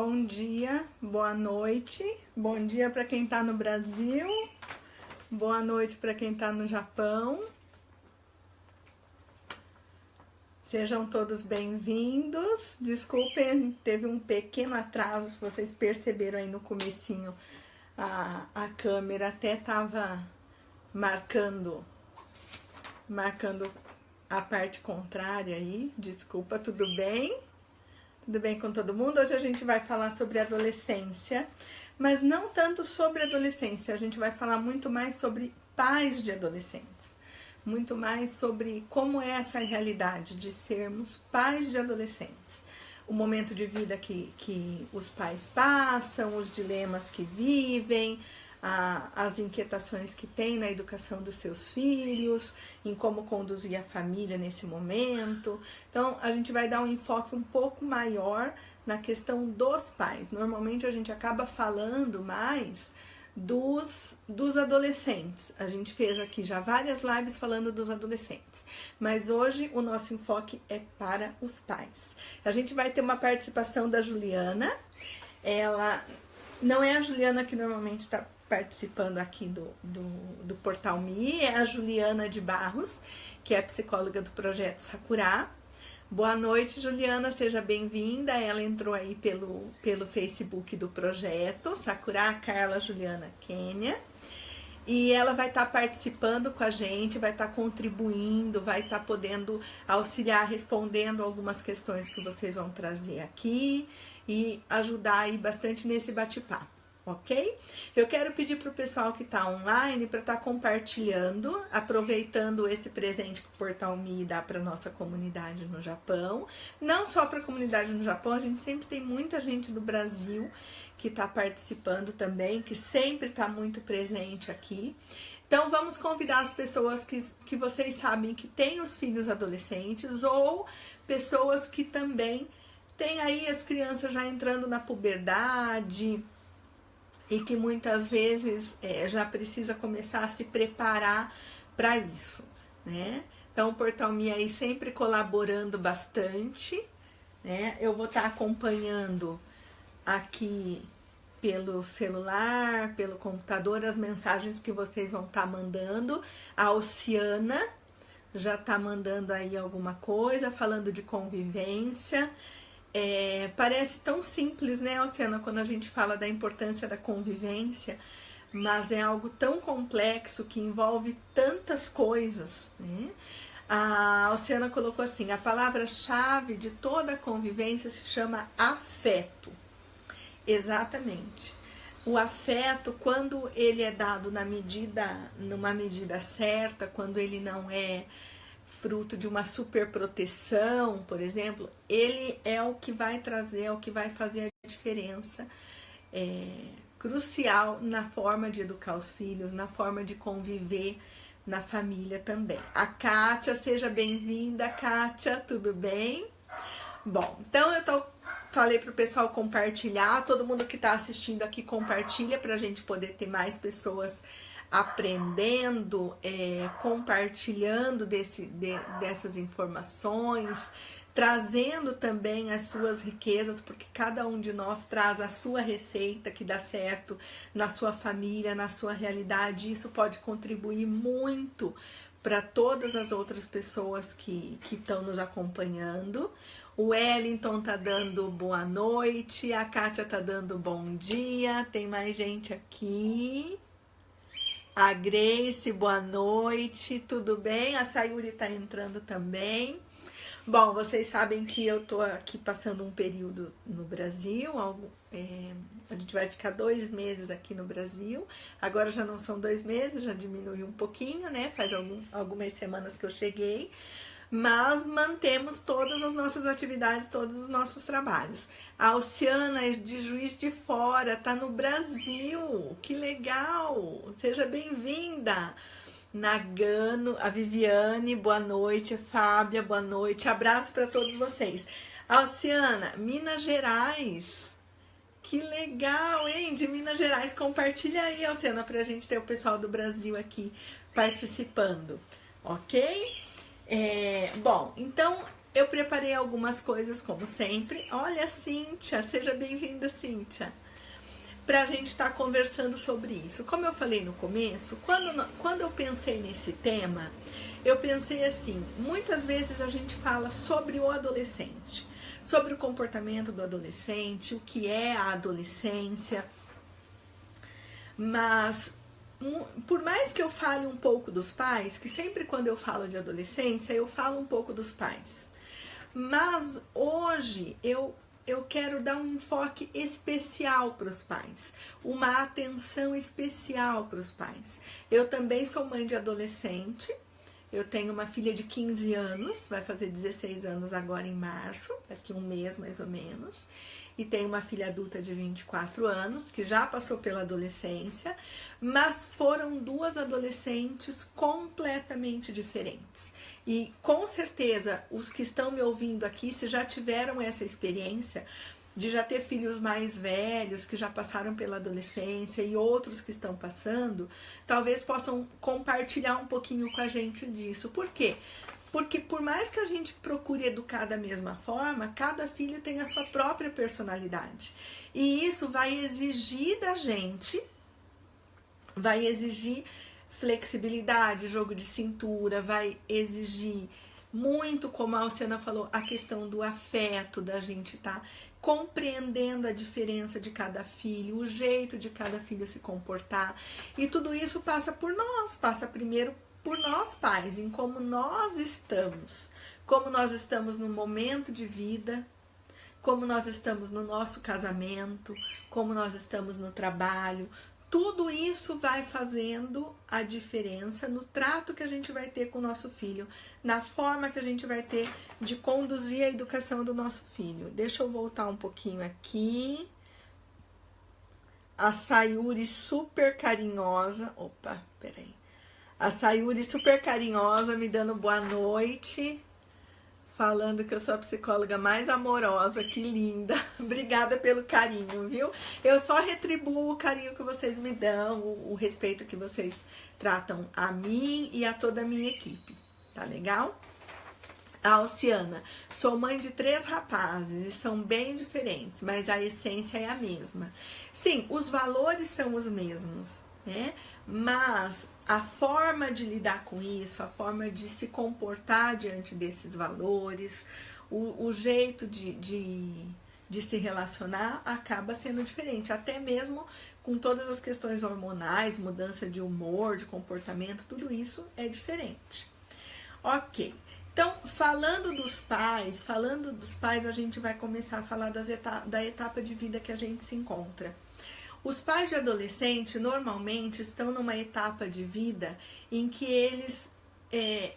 Bom dia, boa noite, bom dia para quem está no Brasil, boa noite para quem está no Japão. Sejam todos bem-vindos. Desculpem, teve um pequeno atraso, vocês perceberam aí no comecinho, a câmera até estava marcando a parte contrária aí. Desculpa, tudo bem? Tudo bem com todo mundo? Hoje a gente vai falar sobre adolescência, mas não tanto sobre adolescência, a gente vai falar muito mais sobre pais de adolescentes, muito mais sobre como é essa realidade de sermos pais de adolescentes, o momento de vida que os pais passam, os dilemas que vivem, as inquietações que tem na educação dos seus filhos, em como conduzir a família nesse momento. Então, a gente vai dar um enfoque um pouco maior na questão dos pais. Normalmente, a gente acaba falando mais dos adolescentes. A gente fez aqui já várias lives falando dos adolescentes, mas hoje o nosso enfoque é para os pais. A gente vai ter uma participação da Juliana. Ela não é a Juliana que normalmente está participando aqui do Portal Me, é a Juliana de Barros, que é psicóloga do projeto Sakura. Boa noite, Juliana, seja bem-vinda. Ela entrou aí pelo Facebook do projeto Sakura, Carla Juliana Kênia, e ela vai estar participando com a gente, vai estar contribuindo, vai estar podendo auxiliar, respondendo algumas questões que vocês vão trazer aqui e ajudar aí bastante nesse bate-papo. Ok? Eu quero pedir para o pessoal que está online para estar compartilhando, aproveitando esse presente que o Portal Me dá para a nossa comunidade no Japão. Não só para a comunidade no Japão, a gente sempre tem muita gente do Brasil que está participando também, que sempre está muito presente aqui. Então, vamos convidar as pessoas que vocês sabem que têm os filhos adolescentes ou pessoas que também têm aí as crianças já entrando na puberdade e que muitas vezes já precisa começar a se preparar para isso, né? Então, o Portal Me aí sempre colaborando bastante, né? Eu vou estar acompanhando aqui pelo celular, pelo computador, as mensagens que vocês vão estar mandando. A Oceana já está mandando aí alguma coisa, falando de convivência. Parece tão simples, né, Oceana, quando a gente fala da importância da convivência, mas é algo tão complexo que envolve tantas coisas, né? A Oceana colocou assim: a palavra-chave de toda a convivência se chama afeto. Exatamente. O afeto, quando ele é dado numa medida certa, quando ele não é fruto de uma superproteção, por exemplo, ele é o que vai trazer, é o que vai fazer a diferença crucial na forma de educar os filhos, na forma de conviver na família também. A Kátia, seja bem-vinda, Kátia, tudo bem? Bom, então falei para o pessoal compartilhar, todo mundo que está assistindo aqui compartilha para a gente poder ter mais pessoas aprendendo, compartilhando dessas informações, trazendo também as suas riquezas, porque cada um de nós traz a sua receita que dá certo na sua família, na sua realidade. Isso pode contribuir muito para todas as outras pessoas que estão nos acompanhando. O Wellington tá dando boa noite, a Kátia tá dando bom dia, tem mais gente aqui. A Grace, boa noite, tudo bem? A Sayuri tá entrando também. Bom, vocês sabem que eu tô aqui passando um período no Brasil, a gente vai ficar 2 meses aqui no Brasil. Agora já não são 2 meses, já diminuiu um pouquinho, né? Faz algumas semanas que eu cheguei. Mas mantemos todas as nossas atividades, todos os nossos trabalhos. A Oceana é de Juiz de Fora, tá no Brasil, que legal, seja bem-vinda. Nagano, a Viviane, boa noite, Fábia, boa noite, abraço para todos vocês. A Oceana, Minas Gerais, que legal, hein, de Minas Gerais, compartilha aí, Oceana, pra gente ter o pessoal do Brasil aqui participando, ok? Bom, então eu preparei algumas coisas, como sempre. Olha, Cíntia, seja bem-vinda, Cíntia, para a gente estar conversando sobre isso. Como eu falei no começo, quando eu pensei nesse tema, eu pensei assim, muitas vezes a gente fala sobre o adolescente, sobre o comportamento do adolescente, o que é a adolescência, mas por mais que eu fale um pouco dos pais, que sempre quando eu falo de adolescência, eu falo um pouco dos pais, mas hoje eu quero dar um enfoque especial para os pais, uma atenção especial para os pais. Eu também sou mãe de adolescente, eu tenho uma filha de 15 anos, vai fazer 16 anos agora em março, daqui um mês mais ou menos, e tenho uma filha adulta de 24 anos, que já passou pela adolescência, mas foram duas adolescentes completamente diferentes. E com certeza, os que estão me ouvindo aqui, se já tiveram essa experiência de já ter filhos mais velhos, que já passaram pela adolescência, e outros que estão passando, talvez possam compartilhar um pouquinho com a gente disso. Por quê? Porque por mais que a gente procure educar da mesma forma, cada filho tem a sua própria personalidade. E isso vai exigir da gente, vai exigir flexibilidade, jogo de cintura, vai exigir muito, como a Alciana falou, a questão do afeto, da gente estar compreendendo a diferença de cada filho, o jeito de cada filho se comportar. E tudo isso passa por nós, passa primeiro por nós pais, em como nós estamos no momento de vida, como nós estamos no nosso casamento, como nós estamos no trabalho. Tudo isso vai fazendo a diferença no trato que a gente vai ter com o nosso filho, na forma que a gente vai ter de conduzir a educação do nosso filho. Deixa eu voltar um pouquinho aqui. A Sayuri super carinhosa. Opa, peraí. A Sayuri super carinhosa me dando boa noite. Falando que eu sou a psicóloga mais amorosa, que linda. Obrigada pelo carinho, viu? Eu só retribuo o carinho que vocês me dão, o respeito que vocês tratam a mim e a toda a minha equipe. Tá legal? A Alciana, sou mãe de 3 rapazes e são bem diferentes, mas a essência é a mesma. Sim, os valores são os mesmos, né? Mas a forma de lidar com isso, a forma de se comportar diante desses valores, o jeito de se relacionar acaba sendo diferente. Até mesmo com todas as questões hormonais, mudança de humor, de comportamento, tudo isso é diferente. Ok, então falando dos pais, a gente vai começar a falar da etapa de vida que a gente se encontra. Os pais de adolescente normalmente estão numa etapa de vida em que eles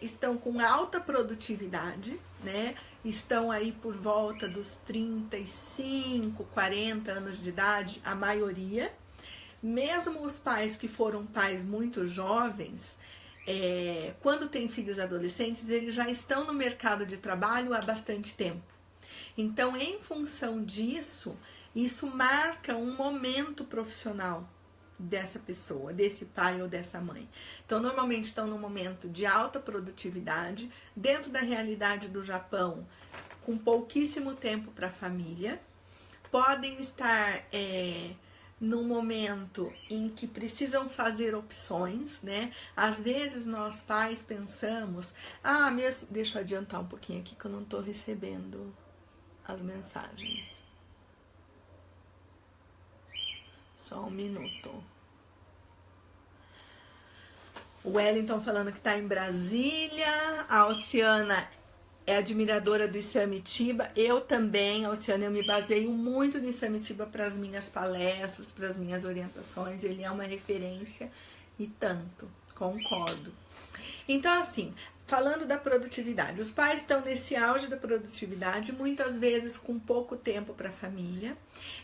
estão com alta produtividade, né? Estão aí por volta dos 35, 40 anos de idade, a maioria. Mesmo os pais que foram pais muito jovens, quando têm filhos adolescentes, eles já estão no mercado de trabalho há bastante tempo. Então, em função disso, isso marca um momento profissional dessa pessoa, desse pai ou dessa mãe. Então, normalmente estão num momento de alta produtividade, dentro da realidade do Japão, com pouquíssimo tempo para a família. Podem estar num momento em que precisam fazer opções, né? Às vezes nós pais pensamos, deixa eu adiantar um pouquinho aqui que eu não estou recebendo as mensagens. Só um minuto. O Wellington falando que está em Brasília. A Alciana é admiradora do Isamitiba. Eu também, Alciana, eu me baseio muito no Isamitiba para as minhas palestras, para as minhas orientações. Ele é uma referência e tanto. Concordo. Então, assim, falando da produtividade, os pais estão nesse auge da produtividade, muitas vezes com pouco tempo para a família.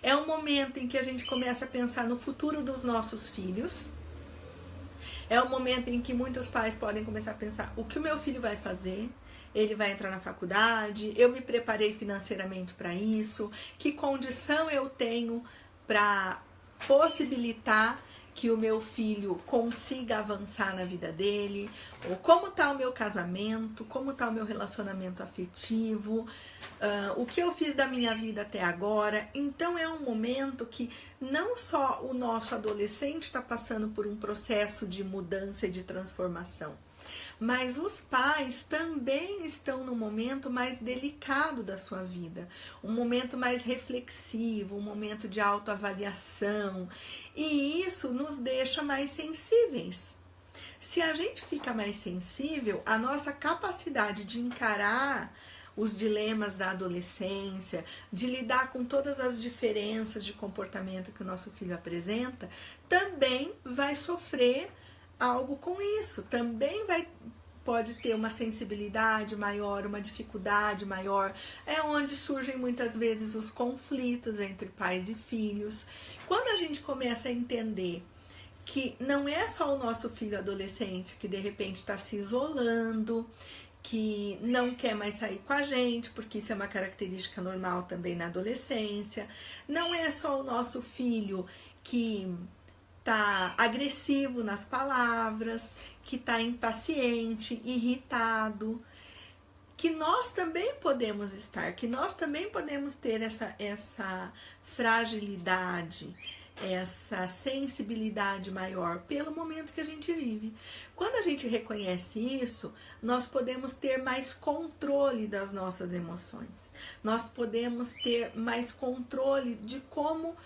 É um momento em que a gente começa a pensar no futuro dos nossos filhos. É um momento em que muitos pais podem começar a pensar o que o meu filho vai fazer. Ele vai entrar na faculdade, eu me preparei financeiramente para isso, que condição eu tenho para possibilitar que o meu filho consiga avançar na vida dele, ou como está o meu casamento, como está o meu relacionamento afetivo, o que eu fiz da minha vida até agora. Então é um momento que não só o nosso adolescente está passando por um processo de mudança e de transformação, mas os pais também estão num momento mais delicado da sua vida, um momento mais reflexivo, um momento de autoavaliação, e isso nos deixa mais sensíveis. Se a gente fica mais sensível, a nossa capacidade de encarar os dilemas da adolescência, de lidar com todas as diferenças de comportamento que o nosso filho apresenta, também vai sofrer algo com isso, também pode ter uma sensibilidade maior, uma dificuldade maior. É onde surgem muitas vezes os conflitos entre pais e filhos. Quando a gente começa a entender que não é só o nosso filho adolescente que de repente está se isolando, que não quer mais sair com a gente, porque isso é uma característica normal também na adolescência. Não é só o nosso filho que está agressivo nas palavras, que está impaciente, irritado, que nós também podemos estar, que nós também podemos ter essa fragilidade, essa sensibilidade maior pelo momento que a gente vive. Quando a gente reconhece isso, nós podemos ter mais controle das nossas emoções, nós podemos ter mais controle de como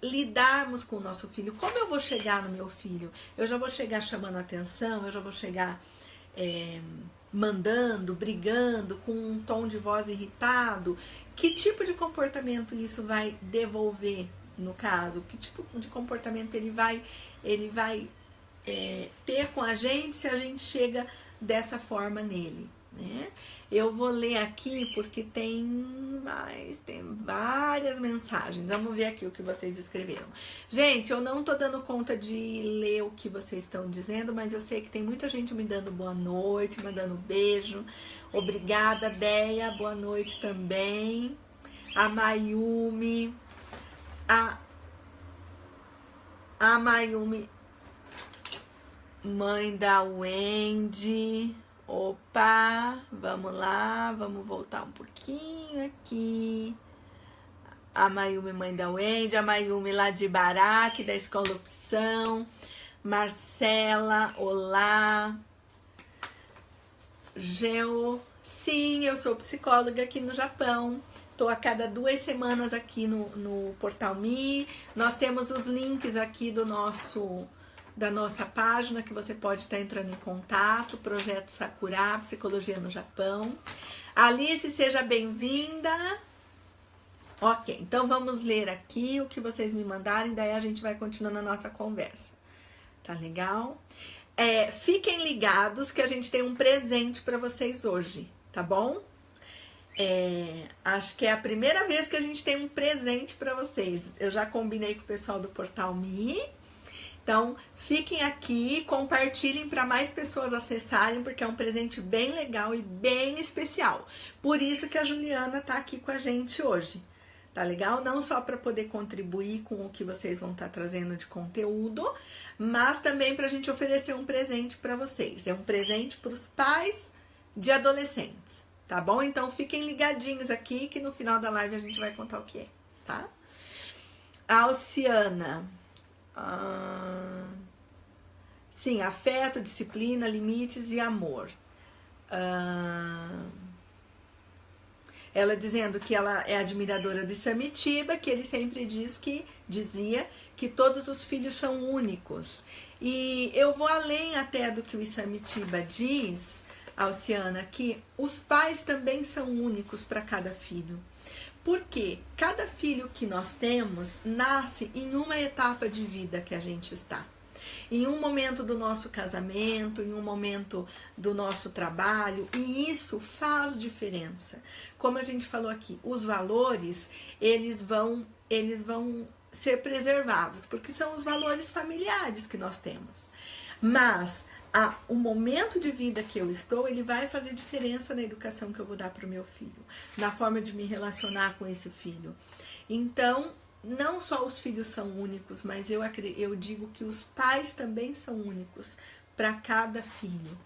lidarmos com o nosso filho. Como eu vou chegar no meu filho? Eu já vou chegar chamando atenção, eu já vou chegar mandando, brigando, com um tom de voz irritado. Que tipo de comportamento isso vai devolver, no caso? Que tipo de comportamento ele vai ter com a gente se a gente chega dessa forma nele, né? Eu vou ler aqui porque tem várias mensagens. Vamos ver aqui o que vocês escreveram. Gente, eu não tô dando conta de ler o que vocês estão dizendo, mas eu sei que tem muita gente me dando boa noite, mandando beijo. Obrigada, Deia, boa noite também. A Mayumi, a Mayumi, mãe da Wendy. Opa, vamos lá, vamos voltar um pouquinho aqui. A Mayumi, mãe da Wendy, a Mayumi lá de Baraque, da Escola Opção. Marcela, olá. Sim, eu sou psicóloga aqui no Japão. Estou a cada 2 semanas aqui no Portal Me. Nós temos os links aqui da nossa página, que você pode estar entrando em contato, Projeto Sakura, Psicologia no Japão. Alice, seja bem-vinda. Ok, então vamos ler aqui o que vocês me mandarem, daí a gente vai continuando a nossa conversa. Tá legal? Fiquem ligados que a gente tem um presente para vocês hoje, tá bom? Acho que é a primeira vez que a gente tem um presente para vocês. Eu já combinei com o pessoal do Portal Me. Então, fiquem aqui, compartilhem para mais pessoas acessarem, porque é um presente bem legal e bem especial. Por isso que a Juliana tá aqui com a gente hoje. Tá legal? Não só para poder contribuir com o que vocês vão estar trazendo de conteúdo, mas também para a gente oferecer um presente para vocês. É um presente para os pais de adolescentes, tá bom? Então, fiquem ligadinhos aqui, que no final da live a gente vai contar o que é, tá? A Alciana... sim, afeto, disciplina, limites e amor. Ela dizendo que ela é admiradora de Samitiba, que ele sempre dizia que todos os filhos são únicos. E eu vou além até do que o Samitiba diz, Alciana, que os pais também são únicos para cada filho. Porque cada filho que nós temos nasce em uma etapa de vida que a gente está. Em um momento do nosso casamento, em um momento do nosso trabalho, e isso faz diferença. Como a gente falou aqui, os valores, eles vão ser preservados, porque são os valores familiares que nós temos. Mas o momento de vida que eu estou, ele vai fazer diferença na educação que eu vou dar para o meu filho, na forma de me relacionar com esse filho. Então, não só os filhos são únicos, mas eu digo que os pais também são únicos para cada filho.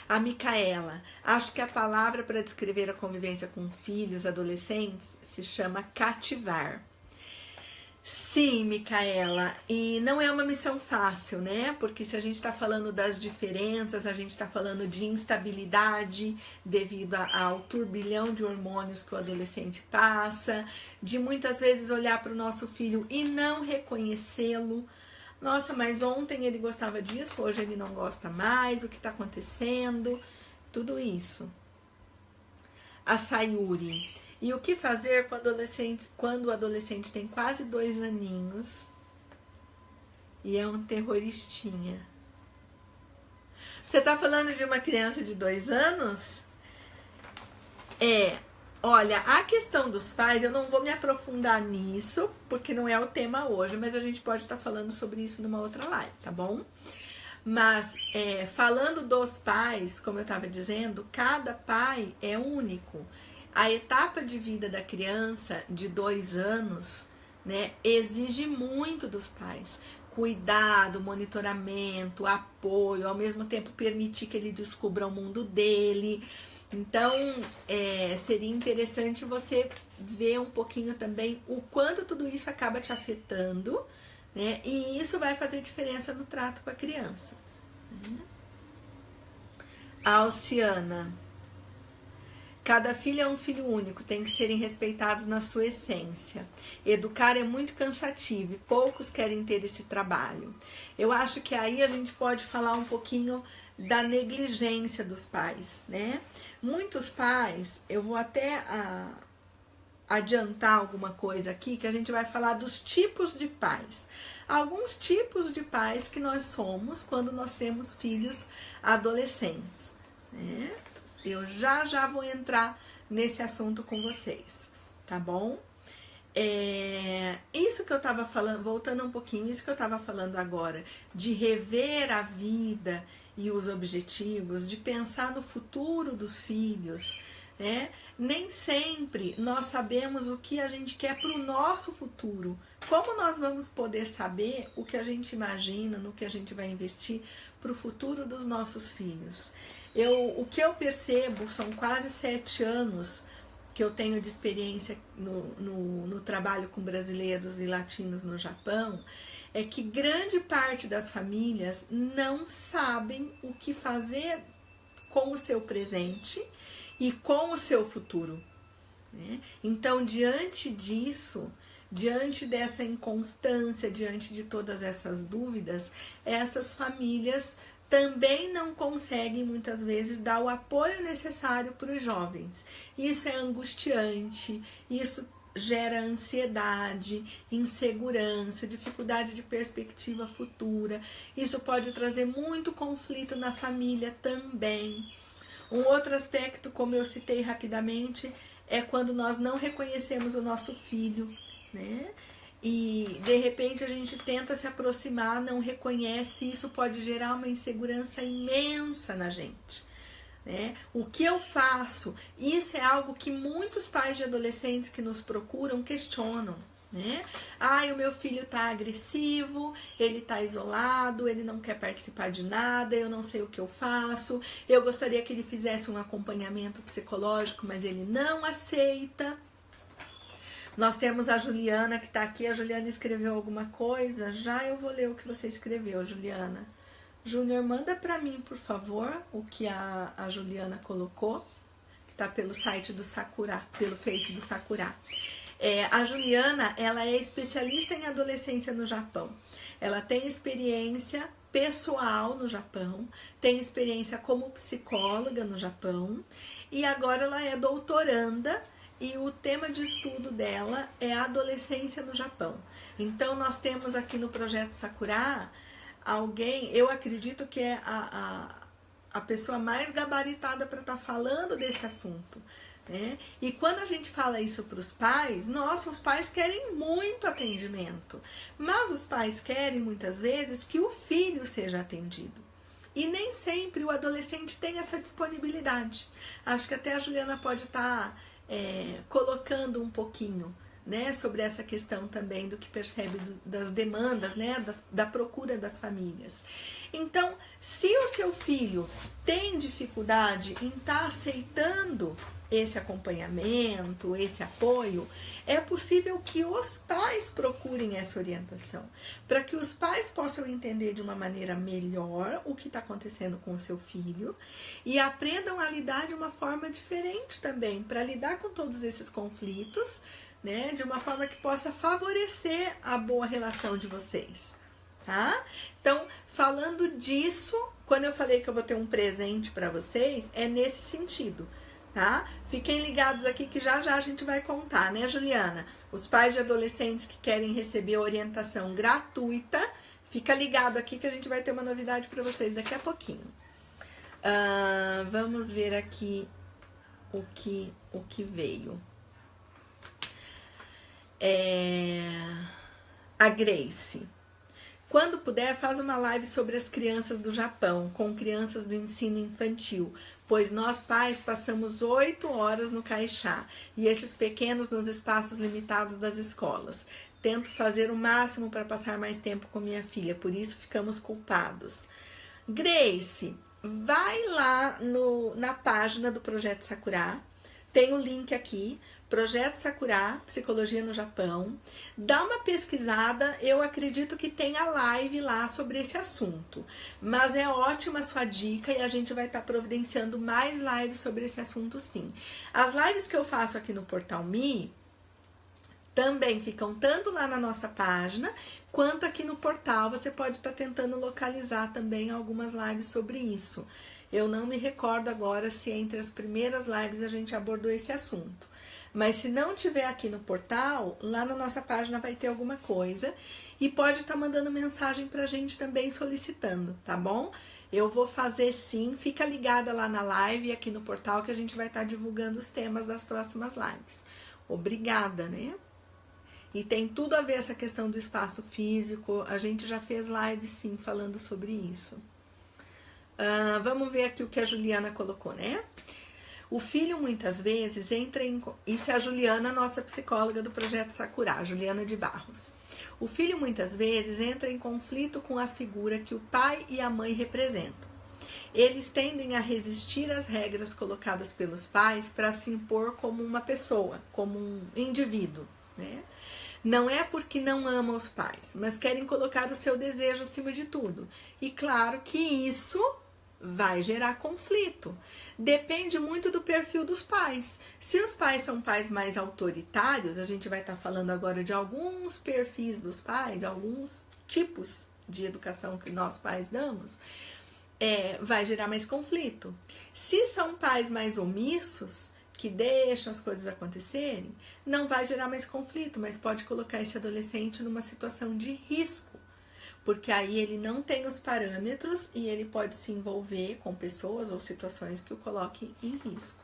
A Micaela, acho que a palavra para descrever a convivência com filhos adolescentes se chama cativar. Sim, Micaela, e não é uma missão fácil, né? Porque se a gente está falando das diferenças, a gente está falando de instabilidade devido ao turbilhão de hormônios que o adolescente passa, de muitas vezes olhar para o nosso filho e não reconhecê-lo. Nossa, mas ontem ele gostava disso, hoje ele não gosta mais, o que está acontecendo? Tudo isso. A Sayuri. E o que fazer quando o adolescente tem quase 2 aninhos e é um terroristinha? Você tá falando de uma criança de 2 anos? Olha, a questão dos pais, eu não vou me aprofundar nisso, porque não é o tema hoje, mas a gente pode estar falando sobre isso numa outra live, tá bom? Mas, falando dos pais, como eu estava dizendo, cada pai é único. A etapa de vida da criança de 2 anos, né, exige muito dos pais. Cuidado, monitoramento, apoio, ao mesmo tempo permitir que ele descubra o mundo dele. Então, seria interessante você ver um pouquinho também o quanto tudo isso acaba te afetando, né? E isso vai fazer diferença no trato com a criança. A Alciana. Cada filho é um filho único, tem que serem respeitados na sua essência. Educar é muito cansativo e poucos querem ter esse trabalho. Eu acho que aí a gente pode falar um pouquinho da negligência dos pais, né? Muitos pais, eu vou até adiantar alguma coisa aqui, que a gente vai falar dos tipos de pais. Alguns tipos de pais que nós somos quando nós temos filhos adolescentes, né? Eu já vou entrar nesse assunto com vocês, tá bom? Isso que eu tava falando, voltando um pouquinho, isso que eu tava falando agora, de rever a vida e os objetivos, de pensar no futuro dos filhos, né? Nem sempre nós sabemos o que a gente quer para o nosso futuro. Como nós vamos poder saber o que a gente imagina, no que a gente vai investir para o futuro dos nossos filhos? O que eu percebo, são quase 7 anos que eu tenho de experiência no trabalho com brasileiros e latinos no Japão, é que grande parte das famílias não sabem o que fazer com o seu presente e com o seu futuro, né? Então, diante disso, diante dessa inconstância, diante de todas essas dúvidas, essas famílias também não conseguem muitas vezes dar o apoio necessário para os jovens. Isso é angustiante, isso gera ansiedade, insegurança, dificuldade de perspectiva futura. Isso pode trazer muito conflito na família também. Um outro aspecto, como eu citei rapidamente, é quando nós não reconhecemos o nosso filho, né? E de repente a gente tenta se aproximar, não reconhece, e isso pode gerar uma insegurança imensa na gente, né? O que eu faço? Isso é algo que muitos pais de adolescentes que nos procuram questionam, né? O meu filho tá agressivo, ele tá isolado, ele não quer participar de nada, eu não sei o que eu faço, eu gostaria que ele fizesse um acompanhamento psicológico, mas ele não aceita. Nós temos a Juliana que está aqui. A Juliana escreveu alguma coisa? Já eu vou ler o que você escreveu, Juliana. Júnior, manda para mim, por favor, o que a Juliana colocou, que está pelo site do Sakura, pelo Face do Sakura. A Juliana, ela é especialista em adolescência no Japão. Ela tem experiência pessoal no Japão, tem experiência como psicóloga no Japão e agora ela é doutoranda. E o tema de estudo dela é a adolescência no Japão. Então, nós temos aqui no Projeto Sakura alguém, eu acredito que é a pessoa mais gabaritada para estar falando desse assunto, né? E quando a gente fala isso para os pais, nossa, os pais querem muito atendimento. Mas os pais querem, muitas vezes, que o filho seja atendido. E nem sempre o adolescente tem essa disponibilidade. Acho que até a Juliana pode estar colocando um pouquinho, né, sobre essa questão também do que percebe das demandas, né, da procura das famílias. Então, se o seu filho tem dificuldade em estar aceitando esse acompanhamento, esse apoio, é possível que os pais procurem essa orientação, para que os pais possam entender de uma maneira melhor o que está acontecendo com o seu filho e aprendam a lidar de uma forma diferente também, para lidar com todos esses conflitos, né, de uma forma que possa favorecer a boa relação de vocês, tá? Então, falando disso, quando eu falei que eu vou ter um presente para vocês, é nesse sentido, tá? Fiquem ligados aqui que já já a gente vai contar, né, Juliana? Os pais de adolescentes que querem receber orientação gratuita, fica ligado aqui que a gente vai ter uma novidade para vocês daqui a pouquinho. Vamos ver aqui o que veio. A Grace. Quando puder, faz uma live sobre as crianças do Japão, com crianças do ensino infantil, pois nós pais passamos 8 horas no Caixá e esses pequenos nos espaços limitados das escolas. Tento fazer o máximo para passar mais tempo com minha filha, por isso ficamos culpados. Grace, vai lá na página do Projeto Sakura, tem o link aqui, Projeto Sakura, Psicologia no Japão. Dá uma pesquisada, eu acredito que tem a live lá sobre esse assunto. Mas é ótima a sua dica e a gente vai estar providenciando mais lives sobre esse assunto sim. As lives que eu faço aqui no Portal Me também ficam tanto lá na nossa página, quanto aqui no portal. Você pode estar tentando localizar também algumas lives sobre isso. Eu não me recordo agora se entre as primeiras lives a gente abordou esse assunto. Mas se não tiver aqui no portal, lá na nossa página vai ter alguma coisa. E pode estar mandando mensagem pra gente também solicitando, tá bom? Eu vou fazer sim, fica ligada lá na live e aqui no portal que a gente vai estar divulgando os temas das próximas lives. Obrigada, né? E tem tudo a ver essa questão do espaço físico, a gente já fez live sim falando sobre isso. Vamos ver aqui o que a Juliana colocou, né? O filho muitas vezes entra em... Isso é a Juliana, nossa psicóloga do Projeto Sakura, Juliana de Barros. O filho muitas vezes entra em conflito com a figura que o pai e a mãe representam. Eles tendem a resistir às regras colocadas pelos pais para se impor como uma pessoa, como um indivíduo, né? Não é porque não amam os pais, mas querem colocar o seu desejo acima de tudo. E claro que isso vai gerar conflito. Depende muito do perfil dos pais. Se os pais são pais mais autoritários, a gente vai estar falando agora de alguns perfis dos pais, alguns tipos de educação que nós pais damos, vai gerar mais conflito. Se são pais mais omissos, que deixam as coisas acontecerem, não vai gerar mais conflito, mas pode colocar esse adolescente numa situação de risco. Porque aí ele não tem os parâmetros e ele pode se envolver com pessoas ou situações que o coloquem em risco.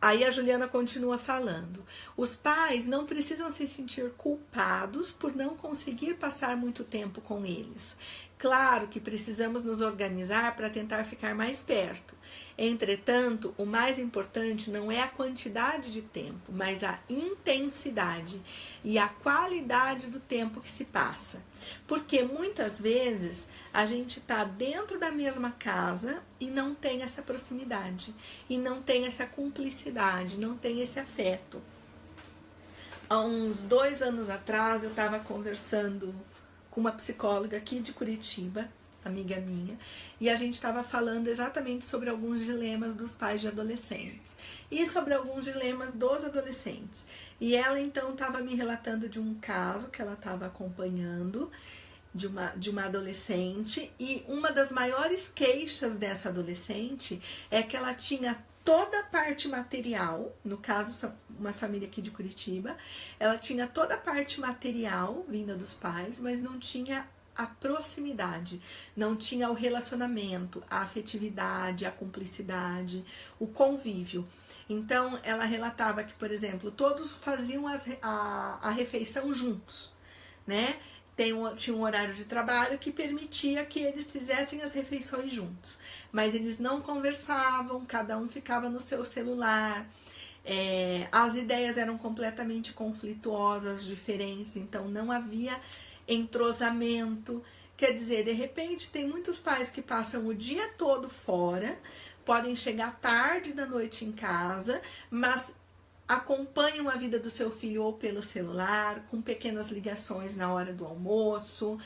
Aí a Juliana continua falando. Os pais não precisam se sentir culpados por não conseguir passar muito tempo com eles. Claro que precisamos nos organizar para tentar ficar mais perto. Entretanto, o mais importante não é a quantidade de tempo, mas a intensidade e a qualidade do tempo que se passa. Porque muitas vezes a gente está dentro da mesma casa e não tem essa proximidade, e não tem essa cumplicidade, não tem esse afeto. Há uns 2 anos atrás eu estava conversando com uma psicóloga aqui de Curitiba, amiga minha, e a gente estava falando exatamente sobre alguns dilemas dos pais de adolescentes e sobre alguns dilemas dos adolescentes. E ela então estava me relatando de um caso que ela estava acompanhando de uma adolescente, e uma das maiores queixas dessa adolescente é que ela tinha toda a parte material, no caso uma família aqui de Curitiba, ela tinha toda a parte material vinda dos pais, mas não tinha a proximidade, não tinha o relacionamento, a afetividade, a cumplicidade, o convívio. Então ela relatava que, por exemplo, todos faziam a refeição juntos, né? Tinha um horário de trabalho que permitia que eles fizessem as refeições juntos, mas eles não conversavam, cada um ficava no seu celular. As ideias eram completamente conflituosas, diferentes, então não havia entrosamento. Quer dizer, de repente tem muitos pais que passam o dia todo fora, podem chegar tarde da noite em casa, mas acompanham a vida do seu filho ou pelo celular, com pequenas ligações na hora do almoço.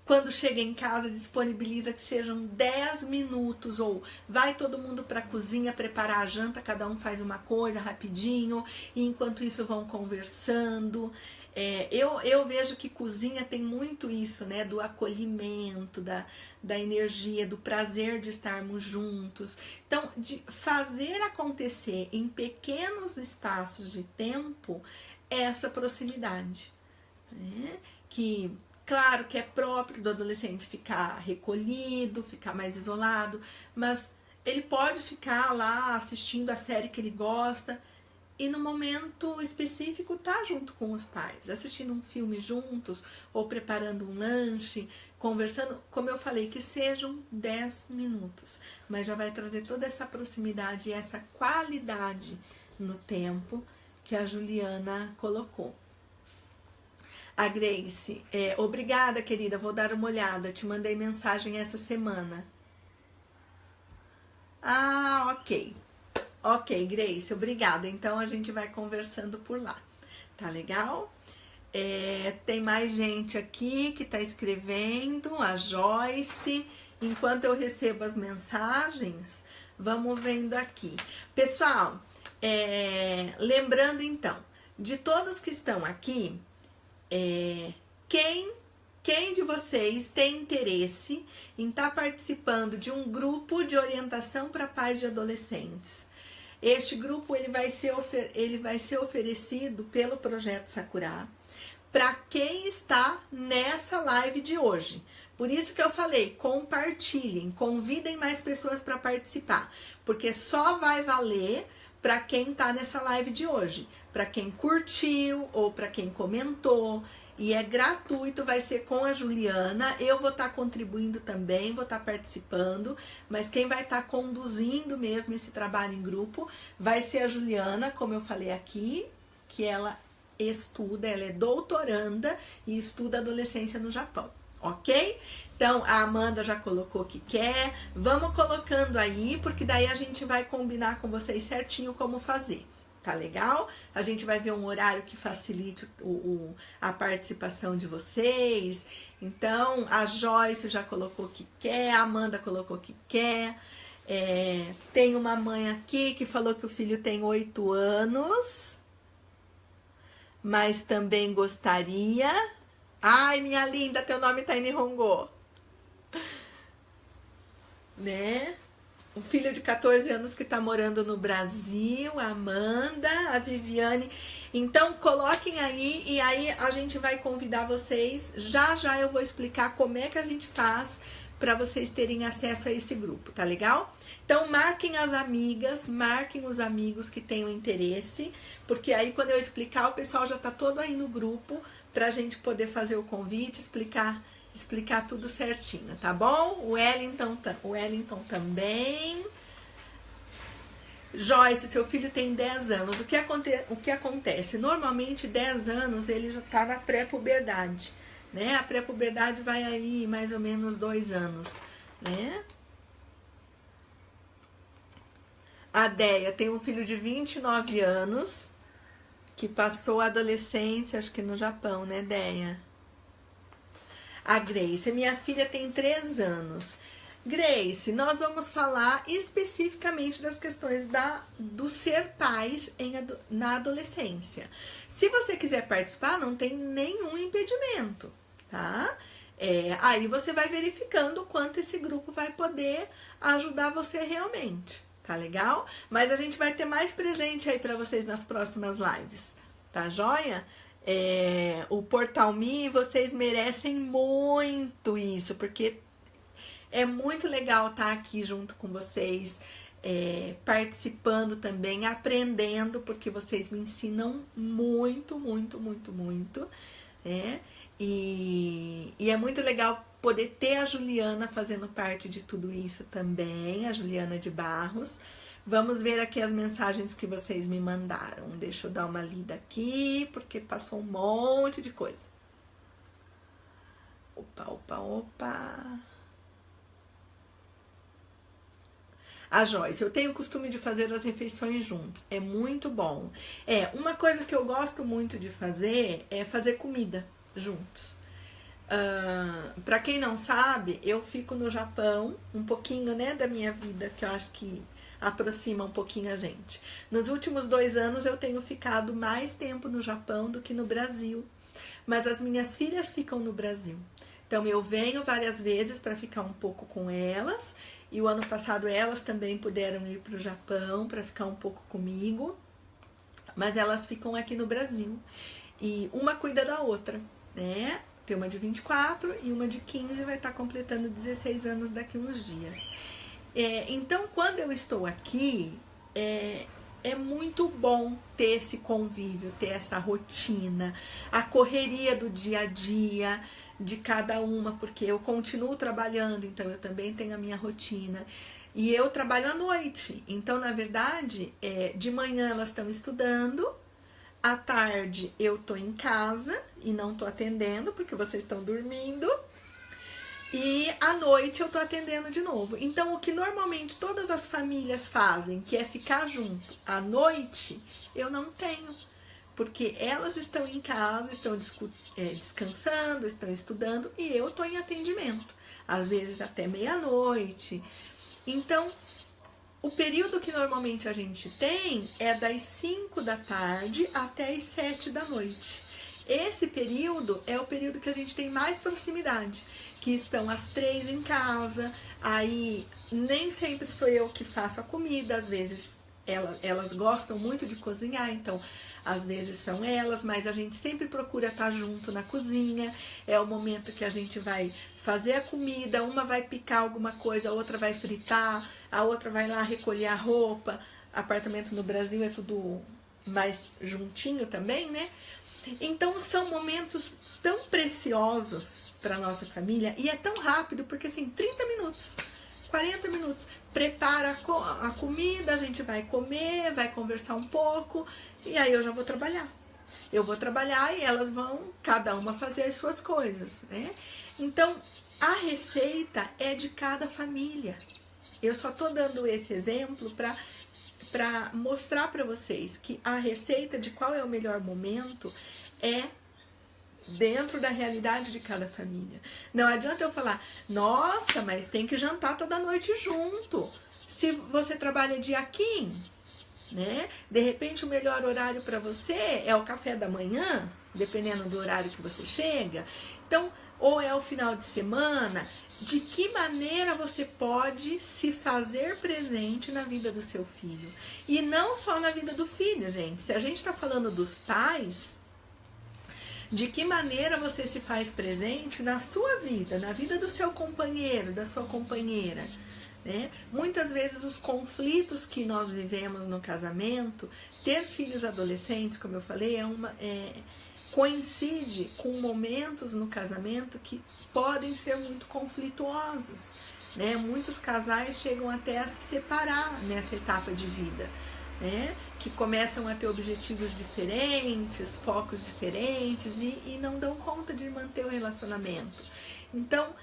Quando chega em casa, disponibiliza que sejam 10 minutos, ou vai todo mundo para a cozinha preparar a janta, cada um faz uma coisa rapidinho, e enquanto isso vão conversando. Eu vejo que cozinha tem muito isso, né? Do acolhimento, da energia, do prazer de estarmos juntos. Então, de fazer acontecer em pequenos espaços de tempo essa proximidade, né? Que, claro que é próprio do adolescente ficar recolhido, ficar mais isolado, mas ele pode ficar lá assistindo a série que ele gosta, e no momento específico tá junto com os pais, assistindo um filme juntos, ou preparando um lanche, conversando, como eu falei, que sejam 10 minutos, mas já vai trazer toda essa proximidade e essa qualidade no tempo que a Juliana colocou. A Grace, obrigada, querida, vou dar uma olhada, te mandei mensagem essa semana. Ah, ok. Ok, Grace, obrigada. Então a gente vai conversando por lá. Tá legal? Tem mais gente aqui que tá escrevendo, a Joyce. Enquanto eu recebo as mensagens, vamos vendo aqui. Pessoal, lembrando então, de todos que estão aqui, quem de vocês tem interesse em estar participando de um grupo de orientação para pais de adolescentes? Este grupo ele vai ser oferecido pelo Projeto Sakura para quem está nessa live de hoje. Por isso que eu falei, compartilhem, convidem mais pessoas para participar, porque só vai valer para quem está nessa live de hoje, para quem curtiu ou para quem comentou. E é gratuito, vai ser com a Juliana. Eu vou estar contribuindo também, vou estar participando, mas quem vai estar conduzindo mesmo esse trabalho em grupo vai ser a Juliana, como eu falei aqui, que ela estuda, ela é doutoranda e estuda adolescência no Japão, ok? Então a Amanda já colocou que quer, vamos colocando aí, porque daí a gente vai combinar com vocês certinho como fazer. Tá legal? A gente vai ver um horário que facilite a participação de vocês. Então, a Joyce já colocou que quer, a Amanda colocou que quer. Tem uma mãe aqui que falou que o filho tem 8 anos, mas também gostaria. Ai, minha linda, teu nome tá em Nihongo. Né? Um filho de 14 anos que está morando no Brasil, a Amanda, a Viviane. Então, coloquem aí e aí a gente vai convidar vocês. Já eu vou explicar como é que a gente faz para vocês terem acesso a esse grupo, tá legal? Então, marquem as amigas, marquem os amigos que tenham interesse, porque aí quando eu explicar, o pessoal já tá todo aí no grupo pra gente poder fazer o convite, explicar tudo certinho, tá bom? O Wellington também. Joyce, seu filho tem 10 anos. O que acontece? Normalmente, 10 anos, ele já tá na pré-puberdade, né? A pré-puberdade vai aí mais ou menos 2 anos, né? A Deia tem um filho de 29 anos, que passou a adolescência, acho que no Japão, né, Deia? A Grace, minha filha tem 3 anos. Grace, nós vamos falar especificamente das questões do ser pais na adolescência. Se você quiser participar, não tem nenhum impedimento, tá? Aí você vai verificando o quanto esse grupo vai poder ajudar você realmente, tá legal? Mas a gente vai ter mais presente aí para vocês nas próximas lives, tá joia? O Portal Me, vocês merecem muito isso, porque é muito legal estar aqui junto com vocês, participando também, aprendendo, porque vocês me ensinam muito, muito, muito, muito, né? E é muito legal poder ter a Juliana fazendo parte de tudo isso também, a Juliana de Barros, Vamos ver aqui as mensagens que vocês me mandaram. Deixa eu dar uma lida aqui, porque passou um monte de coisa. Opa. A Joyce, eu tenho o costume de fazer as refeições juntos. É muito bom. Uma coisa que eu gosto muito de fazer é fazer comida juntos. Para quem não sabe, eu fico no Japão, um pouquinho, né, da minha vida, que eu acho que aproxima um pouquinho a gente. Nos últimos 2 anos eu tenho ficado mais tempo no Japão do que no Brasil, mas as minhas filhas ficam no Brasil. Então eu venho várias vezes para ficar um pouco com elas, e o ano passado elas também puderam ir para o Japão para ficar um pouco comigo, mas elas ficam aqui no Brasil. E uma cuida da outra, né? Tem uma de 24 e uma de 15, vai estar completando 16 anos daqui uns dias. Então, quando eu estou aqui, é muito bom ter esse convívio, ter essa rotina, a correria do dia a dia de cada uma, porque eu continuo trabalhando, então eu também tenho a minha rotina. E eu trabalho à noite, então, na verdade, de manhã elas estão estudando, à tarde eu tô em casa e não tô atendendo, porque vocês estão dormindo. E à noite eu tô atendendo de novo. Então, o que normalmente todas as famílias fazem, que é ficar junto à noite, eu não tenho. Porque elas estão em casa, estão descansando, estão estudando, e eu tô em atendimento. Às vezes até meia-noite. Então, o período que normalmente a gente tem é das 5 da tarde até as 7 da noite. Esse período é o período que a gente tem mais proximidade, que estão as 3 em casa, aí nem sempre sou eu que faço a comida, às vezes elas gostam muito de cozinhar, então às vezes são elas, mas a gente sempre procura estar junto na cozinha, é o momento que a gente vai fazer a comida, uma vai picar alguma coisa, a outra vai fritar, a outra vai lá recolher a roupa. Apartamento no Brasil é tudo mais juntinho também, né? Então são momentos tão preciosos para nossa família, e é tão rápido, porque assim, 30 minutos, 40 minutos, prepara a comida, a gente vai comer, vai conversar um pouco, e aí eu já vou trabalhar. Eu vou trabalhar e elas vão, cada uma, fazer as suas coisas, né? Então, a receita é de cada família. Eu só tô dando esse exemplo para mostrar para vocês que a receita de qual é o melhor momento é dentro da realidade de cada família. Não adianta eu falar, nossa, mas tem que jantar toda noite junto. Se você trabalha dia 15, né? De repente o melhor horário para você é o café da manhã, dependendo do horário que você chega. Então, ou é o final de semana. De que maneira você pode se fazer presente na vida do seu filho? E não só na vida do filho, gente. Se a gente está falando dos pais, de que maneira você se faz presente na sua vida, na vida do seu companheiro, da sua companheira, né? Muitas vezes os conflitos que nós vivemos no casamento, ter filhos adolescentes, como eu falei, coincide com momentos no casamento que podem ser muito conflituosos, né? Muitos casais chegam até a se separar nessa etapa de vida, né? Que começam a ter objetivos diferentes, focos diferentes e não dão conta de manter o relacionamento. Então,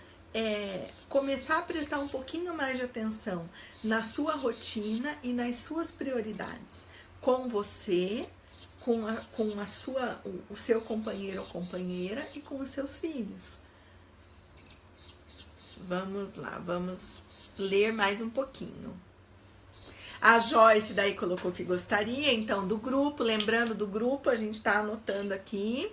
começar a prestar um pouquinho mais de atenção na sua rotina e nas suas prioridades, com você, com o seu companheiro ou companheira e com os seus filhos. Vamos lá, vamos ler mais um pouquinho. A Joyce daí colocou que gostaria, então, do grupo. Lembrando do grupo, a gente tá anotando aqui.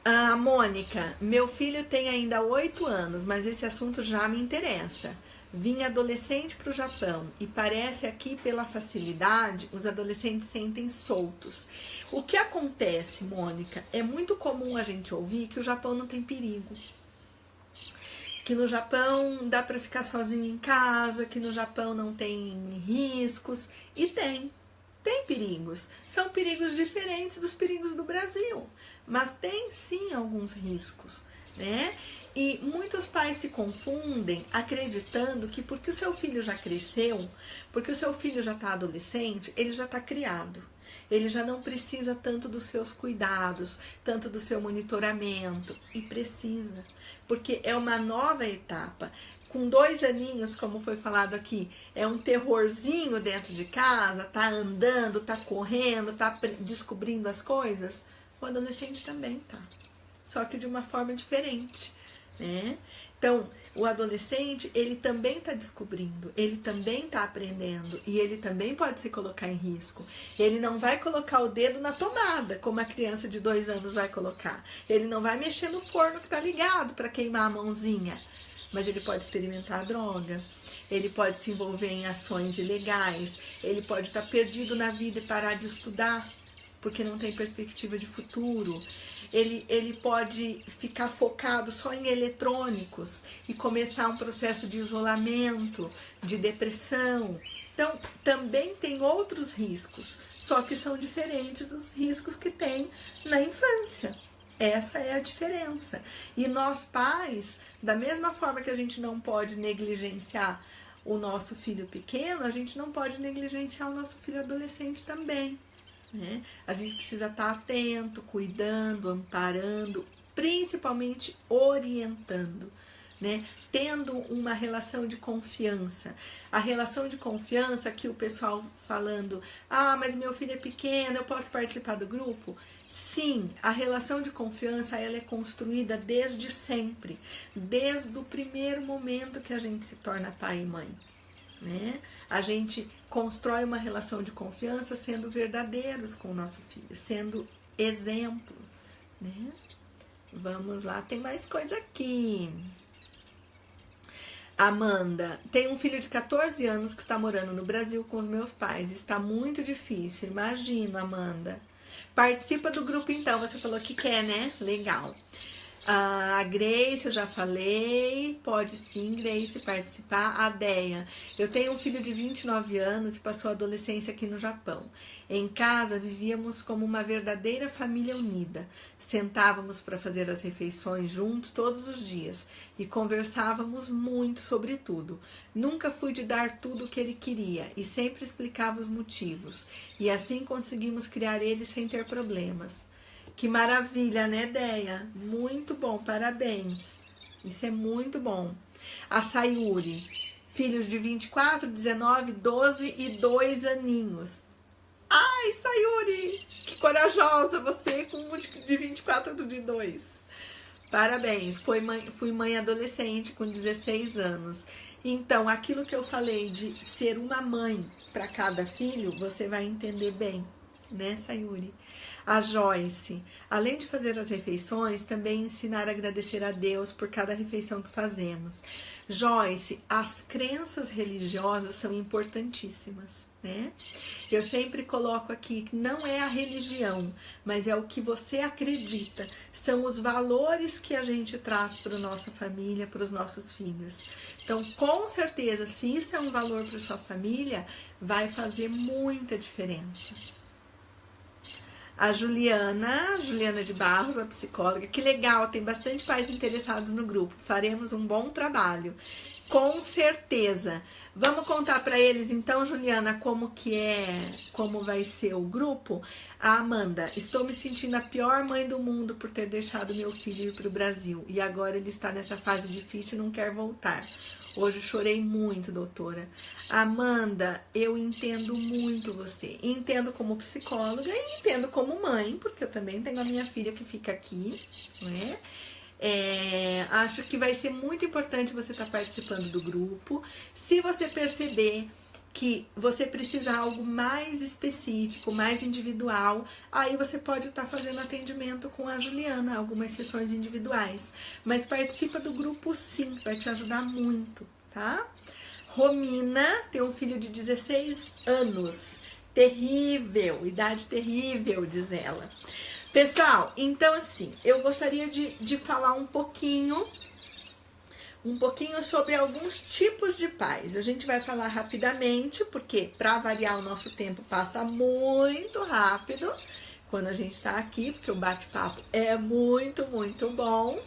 A Mônica, meu filho tem ainda 8 anos, mas esse assunto já me interessa. Vim adolescente para o Japão e parece aqui, pela facilidade, os adolescentes sentem soltos. O que acontece, Mônica, é muito comum a gente ouvir que o Japão não tem perigo. Que no Japão dá para ficar sozinho em casa, que no Japão não tem riscos. E tem perigos. São perigos diferentes dos perigos do Brasil, mas tem sim alguns riscos, né? E muitos pais se confundem acreditando que porque o seu filho já cresceu, porque o seu filho já está adolescente, ele já está criado. Ele já não precisa tanto dos seus cuidados, tanto do seu monitoramento. E precisa, porque é uma nova etapa. Com 2 aninhos, como foi falado aqui, é um terrorzinho dentro de casa, tá andando, tá correndo, tá descobrindo as coisas. O adolescente também tá, só que de uma forma diferente, né? Então, o adolescente, ele também está descobrindo, ele também está aprendendo e ele também pode se colocar em risco. Ele não vai colocar o dedo na tomada, como a criança de 2 anos vai colocar. Ele não vai mexer no forno que está ligado para queimar a mãozinha, mas ele pode experimentar a droga. Ele pode se envolver em ações ilegais, ele pode estar perdido na vida e parar de estudar, porque não tem perspectiva de futuro. Ele pode ficar focado só em eletrônicos e começar um processo de isolamento, de depressão. Então, também tem outros riscos, só que são diferentes dos riscos que tem na infância. Essa é a diferença. E nós pais, da mesma forma que a gente não pode negligenciar o nosso filho pequeno, a gente não pode negligenciar o nosso filho adolescente também. Né? A gente precisa estar atento, cuidando, amparando, principalmente orientando, né? Tendo uma relação de confiança. A relação de confiança que o pessoal falando, mas meu filho é pequeno, eu posso participar do grupo? Sim, a relação de confiança ela é construída desde sempre, desde o primeiro momento que a gente se torna pai e mãe. Né? A gente constrói uma relação de confiança sendo verdadeiros com o nosso filho, sendo exemplo, né? Vamos lá, tem mais coisa aqui. Amanda, tem um filho de 14 anos que está morando no Brasil com os meus pais, está muito difícil, imagino, Amanda. Participa do grupo então, você falou que quer, né? Legal. A Grace, eu já falei, pode sim, Grace, participar. A Deia, eu tenho um filho de 29 anos e passou a adolescência aqui no Japão. Em casa, vivíamos como uma verdadeira família unida. Sentávamos para fazer as refeições juntos todos os dias e conversávamos muito sobre tudo. Nunca fui de dar tudo o que ele queria e sempre explicava os motivos. E assim conseguimos criar ele sem ter problemas. Que maravilha, né, Deia? Muito bom, parabéns. Isso é muito bom. A Sayuri, filhos de 24, 19, 12 e 2 aninhos. Ai, Sayuri, que corajosa você com um de 24 e de 2. Parabéns, fui mãe adolescente com 16 anos. Então, aquilo que eu falei de ser uma mãe para cada filho, você vai entender bem, né, Sayuri? A Joyce, além de fazer as refeições, também ensinar a agradecer a Deus por cada refeição que fazemos. Joyce, as crenças religiosas são importantíssimas, né? Eu sempre coloco aqui que não é a religião, mas é o que você acredita. São os valores que a gente traz para a nossa família, para os nossos filhos. Então, com certeza, se isso é um valor para sua família, vai fazer muita diferença. A Juliana de Barros, a psicóloga. Que legal, tem bastante pais interessados no grupo. Faremos um bom trabalho. Com certeza. Vamos contar para eles então, Juliana, como vai ser o grupo? A Amanda, estou me sentindo a pior mãe do mundo por ter deixado meu filho ir para o Brasil. E agora ele está nessa fase difícil e não quer voltar. Hoje chorei muito, doutora. Amanda, eu entendo muito você. Entendo como psicóloga e entendo como mãe, porque eu também tenho a minha filha que fica aqui, né? Acho que vai ser muito importante você estar participando do grupo. Se você perceber que você precisa de algo mais específico, mais individual, aí você pode estar fazendo atendimento com a Juliana, algumas sessões individuais. Mas participa do grupo sim, vai te ajudar muito, tá? Romina tem um filho de 16 anos. Terrível, idade terrível, diz ela. Pessoal, então assim, eu gostaria de falar um pouquinho sobre alguns tipos de pais. A gente vai falar rapidamente, porque para variar o nosso tempo passa muito rápido quando a gente está aqui, porque o bate-papo é muito, muito bom.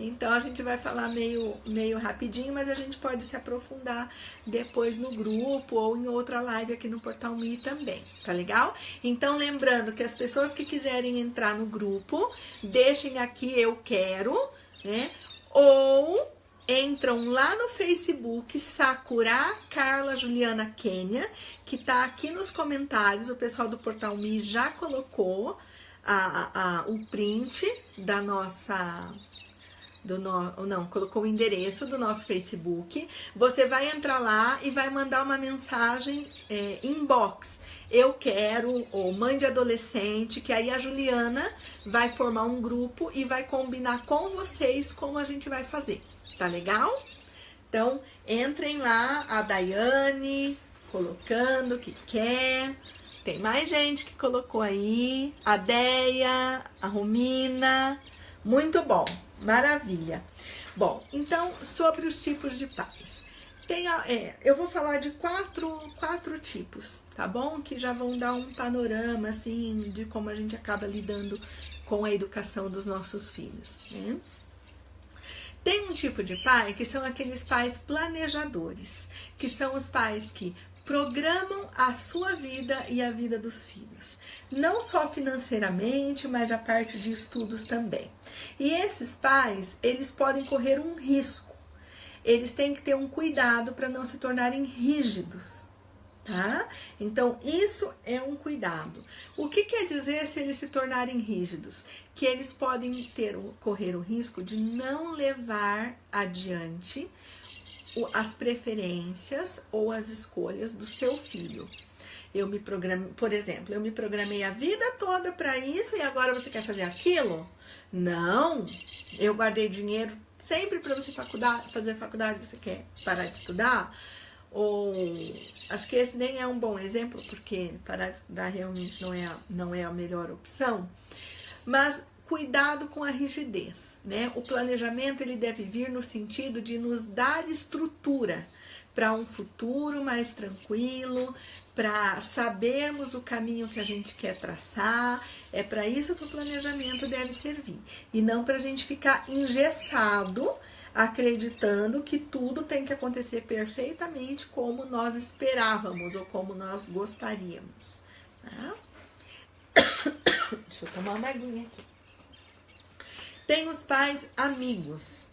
Então a gente vai falar meio rapidinho, mas a gente pode se aprofundar depois no grupo ou em outra live aqui no Portal Me também, tá legal? Então lembrando que as pessoas que quiserem entrar no grupo, deixem aqui eu quero, né? Ou entram lá no Facebook Sakura Carla Juliana Kênia, que tá aqui nos comentários, o pessoal do Portal Me já colocou o print da nossa... colocou o endereço do nosso Facebook. Você vai entrar lá e vai mandar uma mensagem inbox. Eu quero, ou mãe de adolescente, que aí a Juliana vai formar um grupo e vai combinar com vocês como a gente vai fazer. Tá legal? Então, entrem lá, a Daiane colocando o que quer. Tem mais gente que colocou aí. A Deia, a Romina. Muito bom, maravilha. Bom, então, sobre os tipos de pais. Eu vou falar de quatro tipos, tá bom? Que já vão dar um panorama, assim, de como a gente acaba lidando com a educação dos nossos filhos, né? Tem um tipo de pai que são aqueles pais planejadores, que são os pais que programam a sua vida e a vida dos filhos. Não só financeiramente, mas a parte de estudos também. E esses pais, eles podem correr um risco. Eles têm que ter um cuidado para não se tornarem rígidos, tá? Então, isso é um cuidado. O que quer dizer se eles se tornarem rígidos? Que eles podem correr o risco de não levar adiante as preferências ou as escolhas do seu filho. Por exemplo, eu me programei a vida toda para isso e agora você quer fazer aquilo? Não, eu guardei dinheiro sempre para você fazer faculdade, você quer parar de estudar? Ou acho que esse nem é um bom exemplo, porque parar de estudar realmente não é a melhor opção. Mas cuidado com a rigidez, né? O planejamento ele deve vir no sentido de nos dar estrutura para um futuro mais tranquilo, para sabermos o caminho que a gente quer traçar. É para isso que o planejamento deve servir. E não para a gente ficar engessado, acreditando que tudo tem que acontecer perfeitamente como nós esperávamos ou como nós gostaríamos. Tá? Deixa eu tomar uma aguinha aqui. Tem os pais amigos.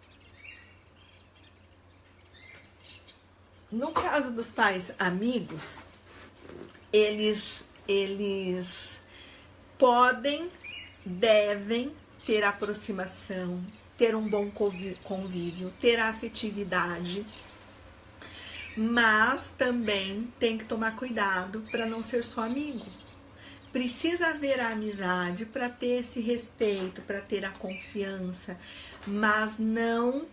No caso dos pais amigos, eles podem, devem ter aproximação, ter um bom convívio, ter afetividade, mas também tem que tomar cuidado para não ser só amigo. Precisa haver a amizade para ter esse respeito, para ter a confiança, mas não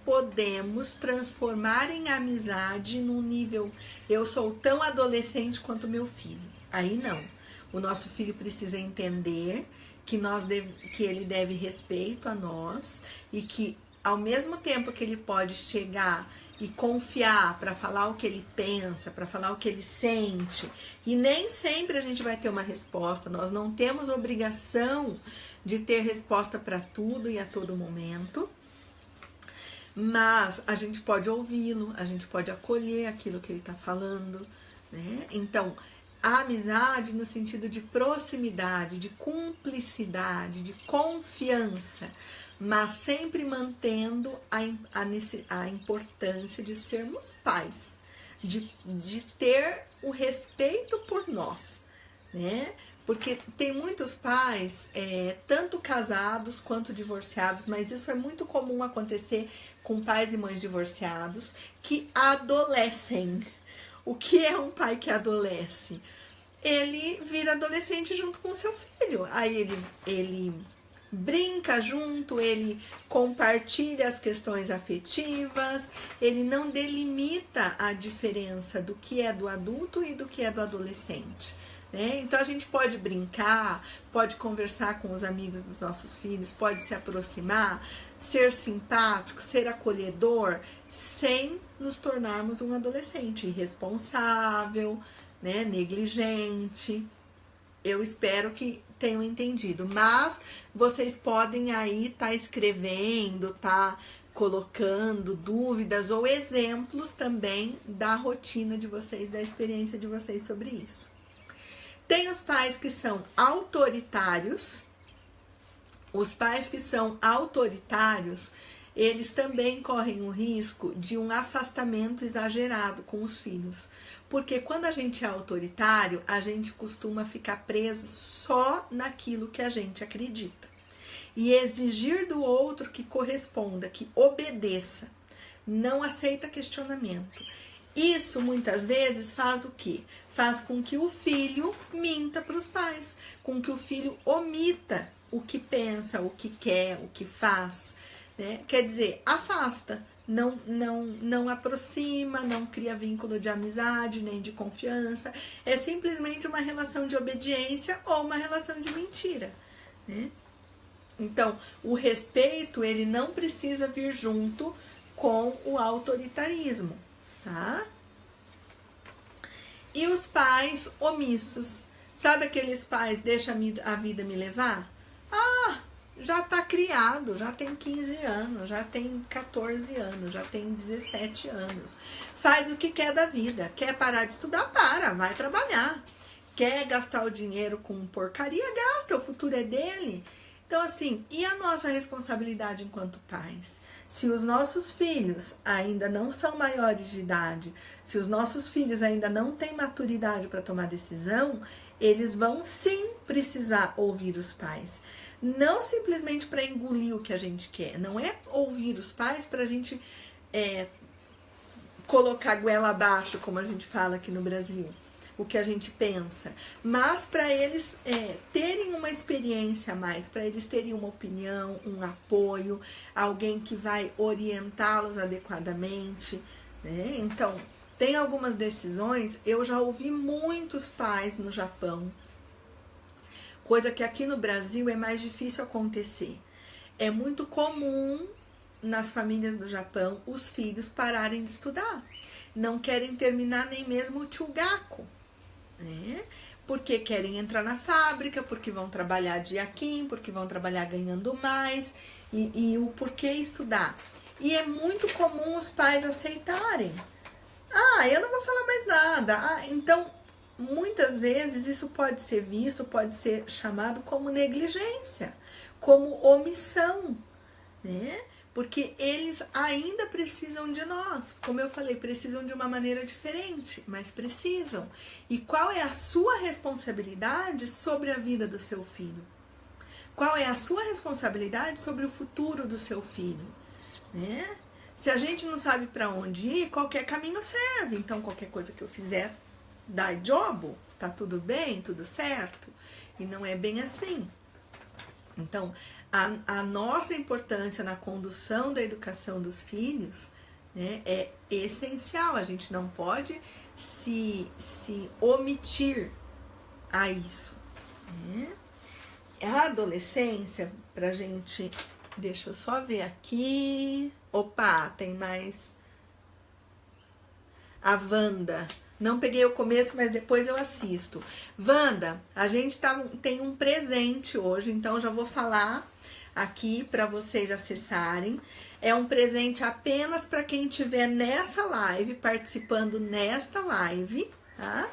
podemos transformar em amizade num nível, eu sou tão adolescente quanto meu filho. Aí não. O nosso filho precisa entender que ele deve respeito a nós e que ao mesmo tempo que ele pode chegar e confiar para falar o que ele pensa, para falar o que ele sente, e nem sempre a gente vai ter uma resposta, nós não temos obrigação de ter resposta para tudo e a todo momento, mas a gente pode ouvi-lo, a gente pode acolher aquilo que ele está falando, né? Então, a amizade no sentido de proximidade, de cumplicidade, de confiança, mas sempre mantendo a importância de sermos pais, de ter o respeito por nós, né? Porque tem muitos pais, tanto casados quanto divorciados, mas isso é muito comum acontecer com pais e mães divorciados que adolescem. O que é um pai que adolesce? Ele vira adolescente junto com o seu filho. Aí ele brinca junto, ele compartilha as questões afetivas, ele não delimita a diferença do que é do adulto e do que é do adolescente, né? Então a gente pode brincar, pode conversar com os amigos dos nossos filhos, pode se aproximar, ser simpático, ser acolhedor, sem nos tornarmos um adolescente irresponsável, né, negligente. Eu espero que tenham entendido. Mas vocês podem aí tá escrevendo, tá colocando dúvidas ou exemplos também da rotina de vocês, da experiência de vocês sobre isso. Tem os pais que são autoritários. Os pais que são autoritários, eles também correm o risco de um afastamento exagerado com os filhos. Porque quando a gente é autoritário, a gente costuma ficar preso só naquilo que a gente acredita. E exigir do outro que corresponda, que obedeça, não aceita questionamento. Isso muitas vezes faz o quê? Faz com que o filho minta para os pais, com que o filho omita o que pensa, o que quer, o que faz, né? Quer dizer, afasta, não aproxima, não cria vínculo de amizade nem de confiança. É simplesmente uma relação de obediência ou uma relação de mentira, né? Então, o respeito, ele não precisa vir junto com o autoritarismo, tá? E os pais omissos. Sabe aqueles pais, deixa a vida me levar? Ah, já tá criado, já tem 15 anos, já tem 14 anos, já tem 17 anos. Faz o que quer da vida. Quer parar de estudar? Vai trabalhar. Quer gastar o dinheiro com porcaria? Gasta, o futuro é dele. Então, assim, e a nossa responsabilidade enquanto pais? Se os nossos filhos ainda não são maiores de idade, se os nossos filhos ainda não têm maturidade para tomar decisão, eles vão sim precisar ouvir os pais. Não simplesmente para engolir o que a gente quer. Não é ouvir os pais para a gente colocar a goela abaixo, como a gente fala aqui no Brasil, o que a gente pensa, mas para eles terem uma experiência a mais, para eles terem uma opinião, um apoio, alguém que vai orientá-los adequadamente, né? Então, tem algumas decisões, eu já ouvi muitos pais no Japão, coisa que aqui no Brasil é mais difícil acontecer. É muito comum nas famílias do Japão os filhos pararem de estudar, não querem terminar nem mesmo o chugaku, né? Porque querem entrar na fábrica, porque vão trabalhar de yakin, porque vão trabalhar ganhando mais, e o porquê estudar. E é muito comum os pais aceitarem. Eu não vou falar mais nada. Então, muitas vezes isso pode ser visto, pode ser chamado como negligência, como omissão, né? Porque eles ainda precisam de nós. Como eu falei, precisam de uma maneira diferente, mas precisam. E qual é a sua responsabilidade sobre a vida do seu filho? Qual é a sua responsabilidade sobre o futuro do seu filho? Né? Se a gente não sabe para onde ir, qualquer caminho serve. Então, qualquer coisa que eu fizer dá job, tá tudo bem, tudo certo? E não é bem assim. Então, a nossa importância na condução da educação dos filhos, né, é essencial. A gente não pode se omitir a isso, né? A adolescência, pra gente... Deixa eu só ver aqui... Opa, tem mais... A Wanda... Não peguei o começo, mas depois eu assisto. Wanda, a gente tem um presente hoje, então já vou falar aqui para vocês acessarem. É um presente apenas para quem estiver nessa live, participando nesta live, tá?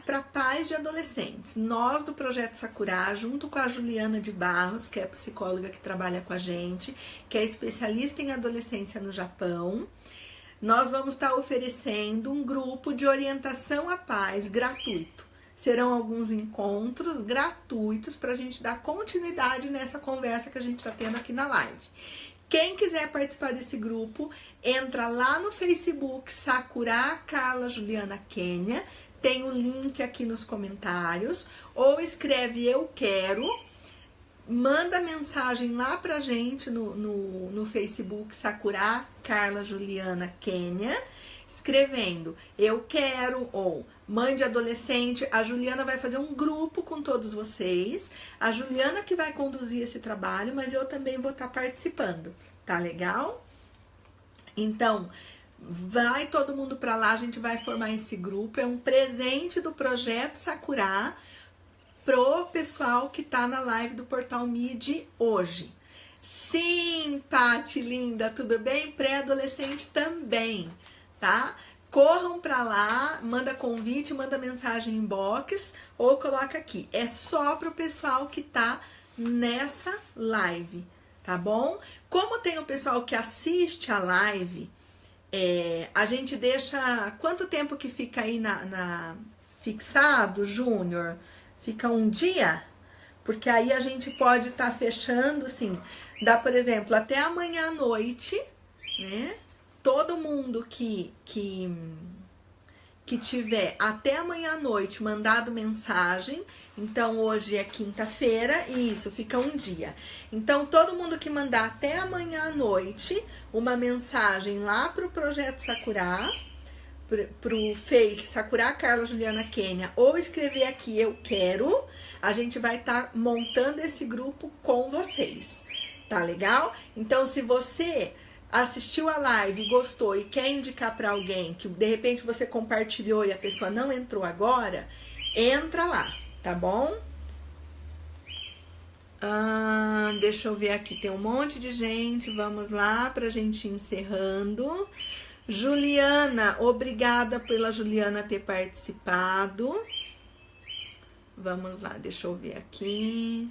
Para pais de adolescentes. Nós do Projeto Sakura, junto com a Juliana de Barros, que é psicóloga que trabalha com a gente, que é especialista em adolescência no Japão, nós vamos estar oferecendo um grupo de orientação a pais gratuito. Serão alguns encontros gratuitos para a gente dar continuidade nessa conversa que a gente está tendo aqui na live. Quem quiser participar desse grupo, entra lá no Facebook Sakura Carla Juliana Kenya, tem o link aqui nos comentários, ou escreve eu quero, manda mensagem lá pra gente no Facebook Sakura Carla Juliana Kenya, escrevendo eu quero ou mãe de adolescente. A Juliana vai fazer um grupo com todos vocês, a Juliana que vai conduzir esse trabalho, mas eu também vou estar participando, tá legal? Então, vai todo mundo pra lá, a gente vai formar esse grupo, é um presente do Projeto Sakura pro pessoal que tá na live do Portal Me de hoje. Sim, Pati linda, tudo bem? Pré-adolescente também, tá? Corram pra lá, manda convite, manda mensagem inbox ou coloca aqui. É só pro pessoal que tá nessa live, tá bom? Como tem o pessoal que assiste a live, a gente deixa... Quanto tempo que fica aí fixado, Júnior? Fica um dia? Porque aí a gente pode estar fechando, assim, dá, por exemplo, até amanhã à noite, né? Todo mundo que tiver até amanhã à noite mandado mensagem, então hoje é quinta-feira, e isso fica um dia. Então, todo mundo que mandar até amanhã à noite uma mensagem lá pro Projeto Sakura, pro Face Sakura Carla Juliana Kênia, ou escrever aqui eu quero, a gente vai estar montando esse grupo com vocês, tá legal? Então, se você assistiu a live, gostou e quer indicar para alguém que de repente você compartilhou e a pessoa não entrou agora, entra lá, tá bom? Deixa eu ver aqui, tem um monte de gente, vamos lá pra gente ir encerrando. Juliana, obrigada pela Juliana ter participado. Vamos lá, deixa eu ver aqui.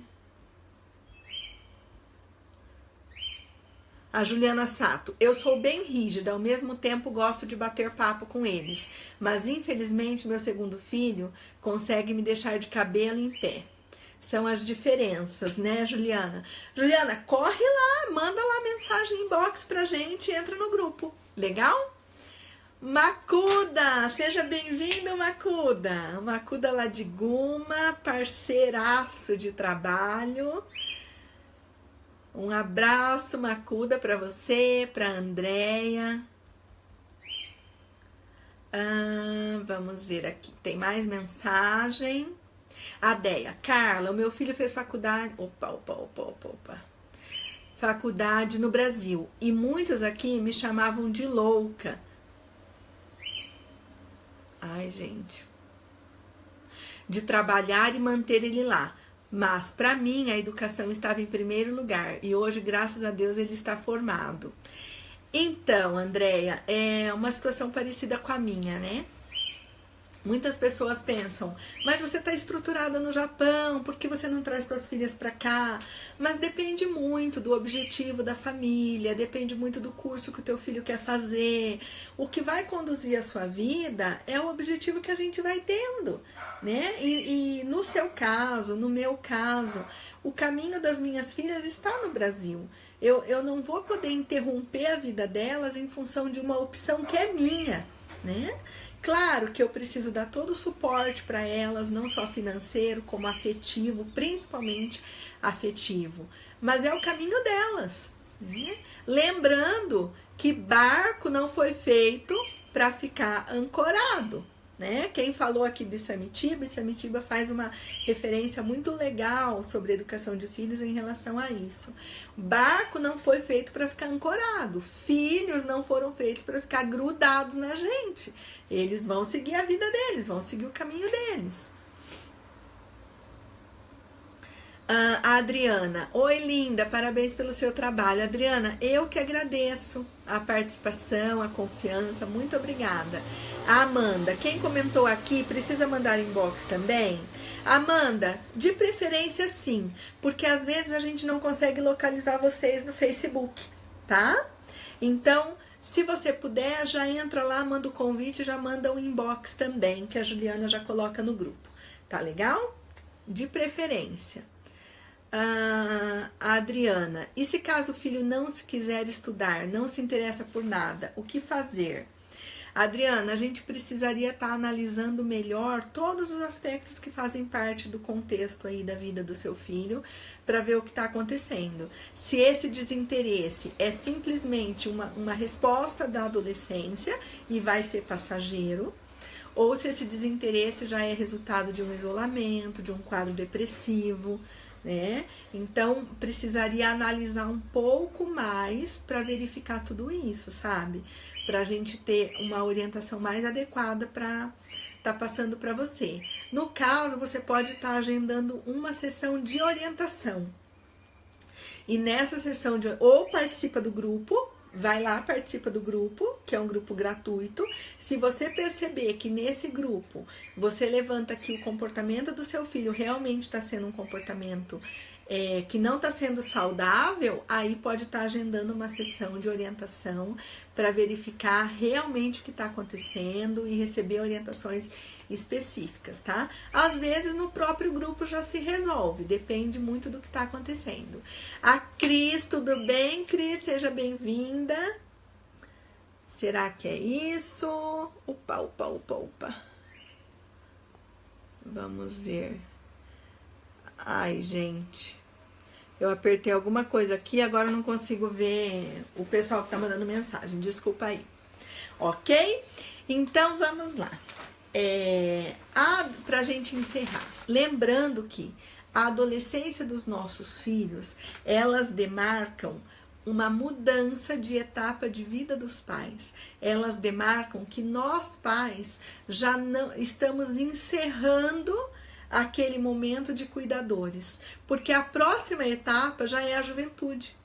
A Juliana Sato, eu sou bem rígida, ao mesmo tempo gosto de bater papo com eles, mas infelizmente meu segundo filho consegue me deixar de cabelo em pé. São as diferenças, né, Juliana? Juliana, corre lá, manda lá mensagem inbox pra gente e entra no grupo, legal? Macuda, seja bem-vindo, Macuda. Macuda lá de Guma, parceiraço de trabalho. Um abraço, Macuda, para você, para Andréia. Vamos ver aqui, tem mais mensagem. A Deia, Carla, o meu filho fez faculdade... Opa. Faculdade no Brasil. E muitos aqui me chamavam de louca. Ai, gente. De trabalhar e manter ele lá. Mas, para mim, a educação estava em primeiro lugar. E hoje, graças a Deus, ele está formado. Então, Andréia, é uma situação parecida com a minha, né? Muitas pessoas pensam, mas você está estruturada no Japão, por que você não traz suas filhas para cá? Mas depende muito do objetivo da família, depende muito do curso que o teu filho quer fazer. O que vai conduzir a sua vida é o objetivo que a gente vai tendo, né? E no seu caso, no meu caso, o caminho das minhas filhas está no Brasil. Eu não vou poder interromper a vida delas em função de uma opção que é minha, né? Claro que eu preciso dar todo o suporte para elas, não só financeiro, como afetivo, principalmente afetivo. Mas é o caminho delas, né? Lembrando que barco não foi feito para ficar ancorado, né? Quem falou aqui do Samitiba faz uma referência muito legal sobre a educação de filhos em relação a isso. Barco não foi feito para ficar ancorado. Filhos não foram feitos para ficar grudados na gente. Eles vão seguir a vida deles, vão seguir o caminho deles. A Adriana, oi linda, parabéns pelo seu trabalho. Adriana, eu que agradeço a participação, a confiança, muito obrigada. A Amanda, quem comentou aqui, precisa mandar inbox também? Amanda, de preferência sim, porque às vezes a gente não consegue localizar vocês no Facebook, tá? Então, se você puder, já entra lá, manda o convite, já manda o inbox também, que a Juliana já coloca no grupo, tá legal? De preferência. A Adriana, e se caso o filho não se quiser estudar, não se interessa por nada, o que fazer? Adriana, a gente precisaria estar analisando melhor todos os aspectos que fazem parte do contexto aí da vida do seu filho, para ver o que está acontecendo. Se esse desinteresse é simplesmente uma resposta da adolescência e vai ser passageiro, ou se esse desinteresse já é resultado de um isolamento, de um quadro depressivo, né? Então, precisaria analisar um pouco mais para verificar tudo isso, sabe? Pra gente ter uma orientação mais adequada para tá passando para você. No caso, você pode estar agendando uma sessão de orientação. E nessa sessão ou participa do grupo, vai lá, participa do grupo, que é um grupo gratuito. Se você perceber que nesse grupo você levanta que o comportamento do seu filho realmente está sendo um comportamento que não está sendo saudável, aí pode estar agendando uma sessão de orientação para verificar realmente o que está acontecendo e receber orientações específicas, tá? Às vezes no próprio grupo já se resolve, depende muito do que está acontecendo. A Cris, tudo bem, Cris? Seja bem-vinda. Será que é isso? Opa. Vamos ver. Ai, gente. Eu apertei alguma coisa aqui, agora eu não consigo ver o pessoal que tá mandando mensagem. Desculpa aí. Ok? Então, vamos lá. Pra gente encerrar. Lembrando que a adolescência dos nossos filhos, elas demarcam uma mudança de etapa de vida dos pais. Elas demarcam que nós, pais, já não estamos encerrando aquele momento de cuidadores, porque a próxima etapa já é a juventude,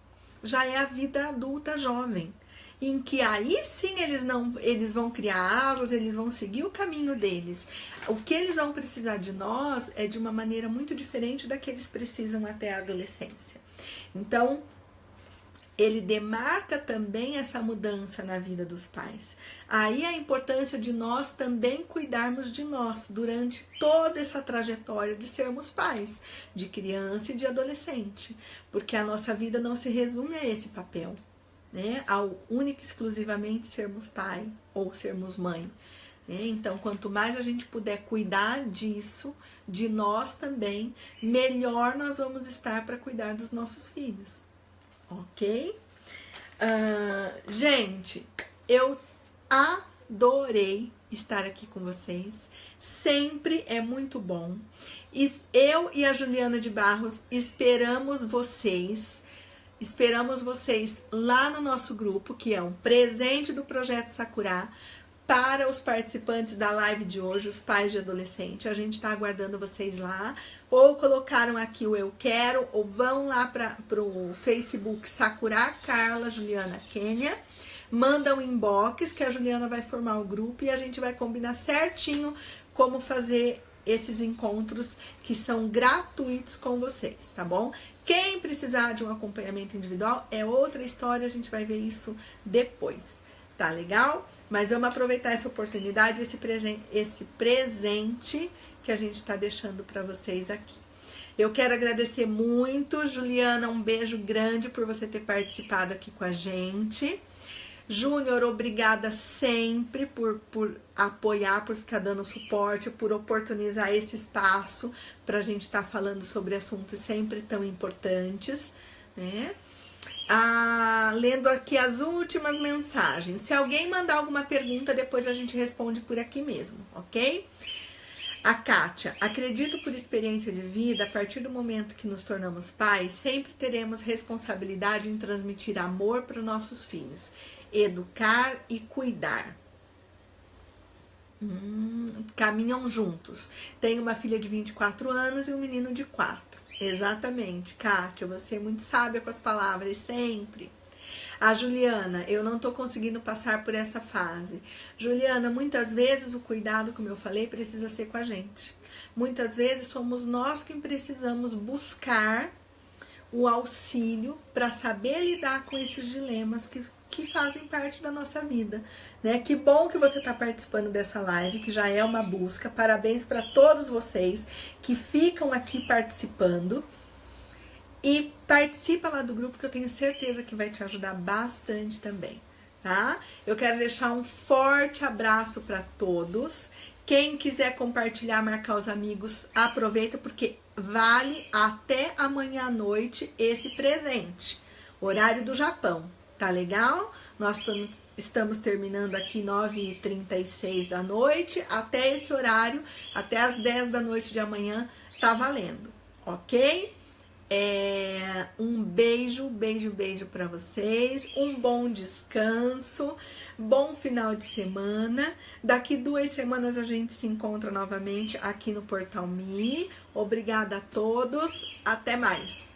já é a vida adulta jovem, em que aí sim eles vão criar asas, eles vão seguir o caminho deles. O que eles vão precisar de nós é de uma maneira muito diferente da que eles precisam até a adolescência. Então, ele demarca também essa mudança na vida dos pais. Aí a importância de nós também cuidarmos de nós durante toda essa trajetória de sermos pais, de criança e de adolescente, porque a nossa vida não se resume a esse papel, né? Ao único e exclusivamente sermos pai ou sermos mãe. Então, quanto mais a gente puder cuidar disso, de nós também, melhor nós vamos estar para cuidar dos nossos filhos. Ok? Gente, eu adorei estar aqui com vocês. Sempre é muito bom. Eu e a Juliana de Barros esperamos vocês lá no nosso grupo, que é um presente do Projeto Sakura para os participantes da live de hoje, os pais de adolescente. A gente está aguardando vocês lá. Ou colocaram aqui o eu quero, ou vão lá para o Facebook Sakura Carla Juliana Kênia. Manda um inbox que a Juliana vai formar o grupo e a gente vai combinar certinho como fazer esses encontros que são gratuitos com vocês, tá bom? Quem precisar de um acompanhamento individual é outra história, a gente vai ver isso depois, tá legal? Mas vamos aproveitar essa oportunidade, esse presente que a gente está deixando para vocês aqui. Eu quero agradecer muito, Juliana, um beijo grande por você ter participado aqui com a gente. Júnior, obrigada sempre por apoiar, por ficar dando suporte, por oportunizar esse espaço para a gente estar falando sobre assuntos sempre tão importantes, né? Lendo aqui as últimas mensagens. Se alguém mandar alguma pergunta, depois a gente responde por aqui mesmo, ok? A Kátia, acredito por experiência de vida, a partir do momento que nos tornamos pais, sempre teremos responsabilidade em transmitir amor para nossos filhos, educar e cuidar. Caminham juntos. Tenho uma filha de 24 anos e um menino de 4. Exatamente, Kátia, você é muito sábia com as palavras, sempre. A Juliana, eu não tô conseguindo passar por essa fase. Juliana, muitas vezes o cuidado, como eu falei, precisa ser com a gente. Muitas vezes somos nós quem precisamos buscar o auxílio para saber lidar com esses dilemas que fazem parte da nossa vida, né? Que bom que você está participando dessa live, que já é uma busca. Parabéns para todos vocês que ficam aqui participando. E participa lá do grupo, que eu tenho certeza que vai te ajudar bastante também, tá? Eu quero deixar um forte abraço para todos. Quem quiser compartilhar, marcar os amigos, aproveita, porque vale até amanhã à noite esse presente. Horário do Japão, tá legal? Nós estamos terminando aqui 9h36 da noite. Até esse horário, até as 10 da noite de amanhã, tá valendo, ok? Um beijo para vocês, um bom descanso, bom final de semana. Daqui 2 semanas a gente se encontra novamente aqui no Portal Me. Obrigada a todos, até mais!